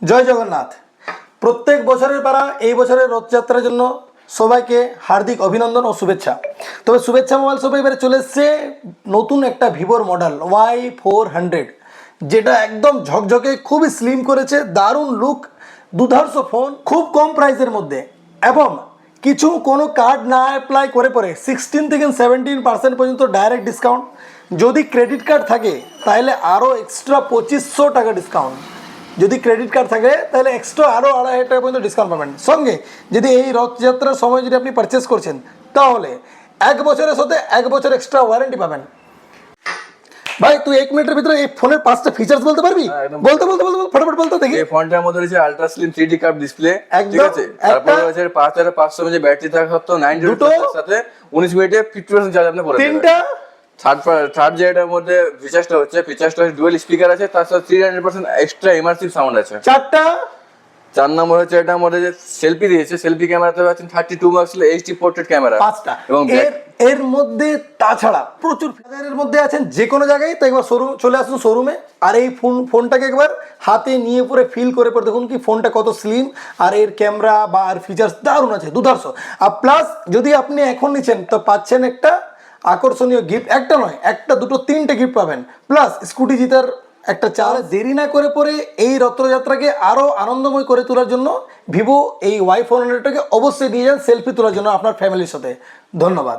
জয় জগন্নাথ। প্রত্যেক বছরের পারা এই বছরের রথযাত্রার জন্য সবাইকে হার্দিক অভিনন্দন ও শুভেচ্ছা। তবে শুভেচ্ছা মোবাইল শপে এবারে চলে এসছে নতুন একটা ভিভোর মডেল Y400, যেটা একদম ঝকঝকে, খুবই স্লিম করেছে, দারুণ লুক, দুর্ধর্ষ ফোন, খুব কম প্রাইসের মধ্যে, এবং কিছু কোনো কার্ড না অ্যাপ্লাই করে পরে 16 থেকে 17% পর্যন্ত ডাইরেক্ট ডিসকাউন্ট। যদি ক্রেডিট কার্ড থাকে তাহলে আরও এক্সট্রা 2500 টাকা ডিসকাউন্ট। যদি ক্রেডিট কার্ড থাকে তাহলে এক্সট্রা আরও 2500 টাকা পর্যন্ত ডিসকাউন্ট পাবেন। সঙ্গে যদি এই রথযাত্রার সময় যদি আপনি পারচেস করছেন তাহলে 1 বছরের সাথে 1 বছর এক্সট্রা ওয়ারেন্টি পাবেন। ভাই তুই 1 মিনিটের ভিতরে এই ফোনের 5টা ফিচার্স বলতে পারবি? বলতে ফটাফট বলতে দেখি। এই ফোনটার মধ্যে রয়েছে ultra slim 3D curve display, ঠিক একদম, আছে। তারপর রয়েছে 5500 mAh ব্যাটারি থাকা সত্ত্বেও 90 মিনিটের সাথে 19 মিনিটে 50% চার্জ আপনি করে দেবেন। তিনটা থার্ড যেটার মধ্যে ফিচারসটা ডুয়াল স্পিকার আছে, তার সাথে 300% এক্সট্রা ইমার্সিভ সাউন্ড আছে। চারটা 4 নম্বর হচ্ছে এটার মধ্যে যে সেলফি দিয়েছে, সেলফি ক্যামেরাতে পাচ্ছেন 32 মেগাপিক্সেল এইচডি পোর্ট্রেট ক্যামেরা। পাঁচটা এবং এর মধ্যে তাছাড়া প্রচুর ফিচারের মধ্যে আছেন যে কোনো জায়গায়, তো একবার শোরুম চলে আসুন শোরুমে, আর এই ফোনটাকে একবার হাতে নিয়ে পরে ফিল করে পরে দেখুন কি ফোনটা কত স্লিম, আর এর ক্যামেরা বা আর ফিচার্স দারুণ আছে, দুর্ধর্ষ। আর প্লাস যদি আপনি এখন নিচ্ছেন তো পাচ্ছেন একটা আকর্ষণীয় গিফট, একটা নয়, একটা দুটো তিনটে গিফট পাবেন, প্লাস স্কুটি জিতার একটা চাল। দেরি না করে পরে এই রথযাত্রাকে আরও আনন্দময় করে তোলার জন্য ভিভো এই Y400টাকে অবশ্যই নিয়ে যান সেলফি তোলার জন্য আপনার ফ্যামিলির সাথে। ধন্যবাদ।